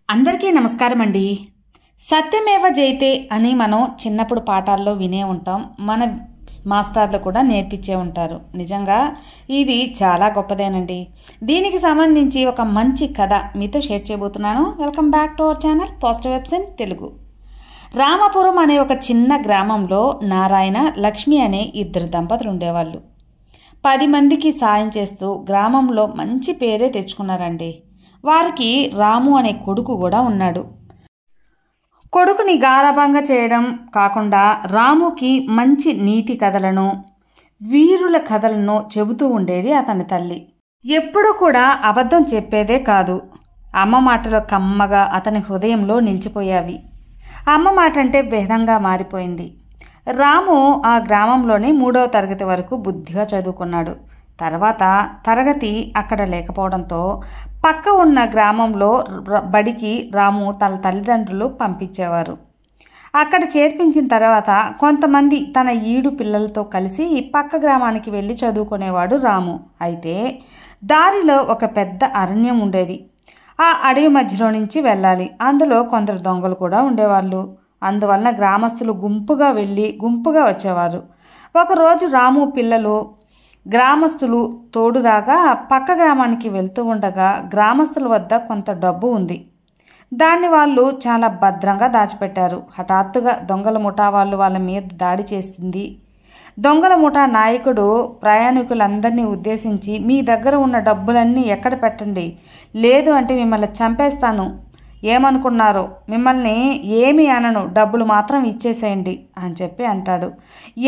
అందరికీ నమస్కారం అండి. సత్యమేవ జయతే అని మనం చిన్నప్పుడు పాఠాల్లో వినే ఉంటాం. మన మాస్టర్లు కూడా నేర్పించే ఉంటారు. నిజంగా ఇది చాలా గొప్పదేనండి. దీనికి సంబంధించి ఒక మంచి కథ మీతో షేర్ చేయబోతున్నాను. Welcome back to our channel positive webs in Telugu. Ramapuram అనే ఒక చిన్న గ్రామంలో నారాయణ, లక్ష్మి అనే ఇద్దరు దంపతులు ఉండేవాళ్ళు. 10 మందికి సాయం చేస్తూ గ్రామంలో మంచి పేరే తెచ్చుకున్నారండి. వారికి రాము అనే కొడుకు కూడా ఉన్నాడు. కొడుకుని గారాబంగా చేయడం కాకుండా రాముకి మంచి నీతి కథలను, వీరుల కథలను చెబుతూ ఉండేది అతని తల్లి. ఎప్పుడూ కూడా అబద్ధం చెప్పేదే కాదు. అమ్మ మాటలు కమ్మగా అతని హృదయంలో నిలిచిపోయావి. అమ్మ మాట అంటే భేదంగా మారిపోయింది. రాము ఆ గ్రామంలోనే 3వ తరగతి వరకు బుద్ధిగా చదువుకున్నాడు. తర్వాత తరగతి అక్కడ లేకపోవడంతో పక్క ఉన్న గ్రామంలో బడికి రాము తన తల్లిదండ్రులు పంపించేవారు. అక్కడ చేర్పించిన తర్వాత కొంతమంది తన ఈడు పిల్లలతో కలిసి పక్క గ్రామానికి వెళ్ళి చదువుకునేవాడు రాము. అయితే దారిలో ఒక పెద్ద అరణ్యం ఉండేది. ఆ అడవి మధ్యలో నుంచి వెళ్ళాలి. అందులో కొందరు దొంగలు కూడా ఉండేవాళ్ళు. అందువలన గ్రామస్తులు గుంపుగా వెళ్ళి గుంపుగా వచ్చేవారు. ఒకరోజు రాము పిల్లలు గ్రామస్తులు తోడురాగా పక్క గ్రామానికి వెళ్తూ ఉండగా గ్రామస్తుల వద్ద కొంత డబ్బు ఉంది. దాన్ని వాళ్ళు చాలా భద్రంగా దాచిపెట్టారు. హఠాత్తుగా దొంగల ముఠా వాళ్ళు వాళ్ళ మీద దాడి చేసింది. దొంగల ముఠా నాయకుడు ప్రయాణికులందరినీ ఉద్దేశించి, మీ దగ్గర ఉన్న డబ్బులన్నీ ఎక్కడ పెట్టండి, లేదు అంటే మిమ్మల్ని చంపేస్తాను, ఏమనుకున్నారో, మిమ్మల్ని ఏమీ అనను, డబ్బులు మాత్రం ఇచ్చేసేయండి అని చెప్పి అంటాడు.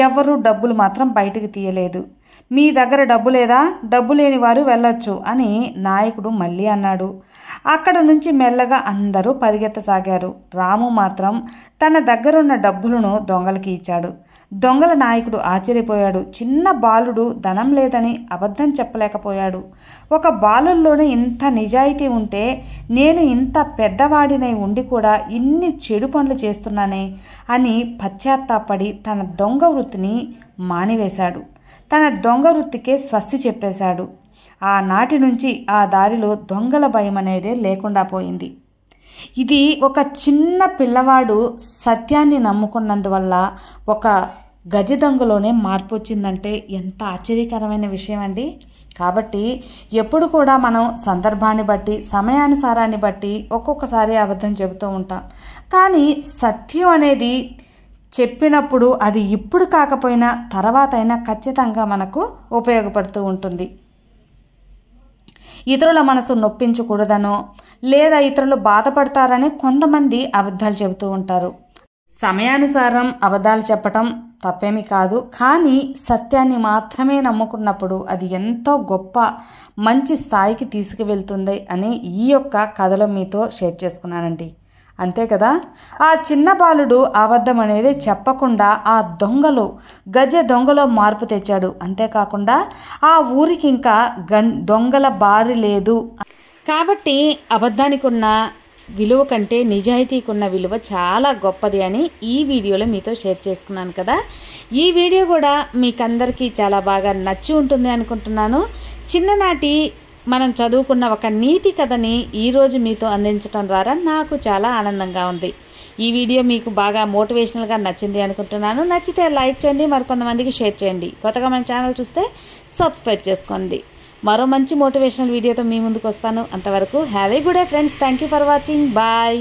ఎవరూ డబ్బులు మాత్రం బయటికి తీయలేదు. మీ దగ్గర డబ్బు లేదా, డబ్బు లేని వారు వెళ్ళొచ్చు అని నాయకుడు మళ్ళీ అన్నాడు. అక్కడ నుంచి మెల్లగా అందరూ పరిగెత్తసాగారు. రాము మాత్రం తన దగ్గరున్న డబ్బులను దొంగలకి ఇచ్చాడు. దొంగల నాయకుడు ఆశ్చర్యపోయాడు. చిన్న బాలుడు ధనం లేదని అబద్ధం చెప్పలేకపోయాడు. ఒక బాలుల్లోనే ఇంత నిజాయితీ ఉంటే నేను ఇంత పెద్దవాడినై ఉండి కూడా ఇన్ని చెడు పనులు చేస్తున్నానే అని పశ్చాత్తాపడి తన దొంగ వృత్తిని మానివేశాడు. తన దొంగ వృత్తికే స్వస్తి చెప్పేశాడు. ఆనాటి నుంచి ఆ దారిలో దొంగల భయం అనేదే లేకుండా పోయింది. ఇది ఒక చిన్న పిల్లవాడు సత్యాన్ని నమ్ముకున్నందువల్ల ఒక గజ దొంగలోనే మార్పు వచ్చిందంటే ఎంత ఆశ్చర్యకరమైన విషయం అండి. కాబట్టి ఎప్పుడు కూడా మనం సందర్భాన్ని బట్టి, సమయానుసారాన్ని బట్టి ఒక్కొక్కసారి అబద్ధం చెబుతూ ఉంటాం. కానీ సత్యం అనేది చెప్పినప్పుడు అది ఇప్పుడు కాకపోయినా తర్వాత అయినా ఖచ్చితంగా మనకు ఉపయోగపడుతూ ఉంటుంది. ఇతరుల మనసు నొప్పించకూడదనో లేదా ఇతరులు బాధపడతారని కొంతమంది అబద్ధాలు చెబుతూ ఉంటారు. సమయానుసారం అబద్ధాలు చెప్పటం తప్పేమీ కాదు. కానీ సత్యాన్ని మాత్రమే నమ్ముకున్నప్పుడు అది ఎంతో గొప్ప మంచి స్థాయికి తీసుకువెళ్తుంది అని ఈ యొక్క కథలో మీతో షేర్ చేసుకున్నానండి. అంతే కదా, ఆ చిన్న బాలుడు అబద్ధం అనేది చెప్పకుండా ఆ దొంగలు గజ దొంగలో మార్పు తెచ్చాడు. అంతేకాకుండా ఆ ఊరికి ఇంకా దొంగల బారి లేదు. కాబట్టి అబద్ధానికి ఉన్న విలువ కంటే నిజాయితీకి ఉన్న విలువ చాలా గొప్పది అని ఈ వీడియోలో మీతో షేర్ చేసుకున్నాను కదా. ఈ వీడియో కూడా మీకందరికీ చాలా బాగా నచ్చి ఉంటుంది అనుకుంటున్నాను. చిన్ననాటి మనం చదువుకున్న ఒక నీతి కథని ఈరోజు మీతో అందించడం ద్వారా నాకు చాలా ఆనందంగా ఉంది. ఈ వీడియో మీకు బాగా మోటివేషనల్గా నచ్చింది అనుకుంటున్నాను. నచ్చితే లైక్ చేయండి, మరికొంతమందికి షేర్ చేయండి. కొత్తగా మన ఛానల్ చూస్తే సబ్స్క్రైబ్ చేసుకోండి. మరో మంచి మోటివేషనల్ వీడియోతో మీ ముందుకు వస్తాను. అంతవరకు have a good day friends. Thank you for watching. Bye.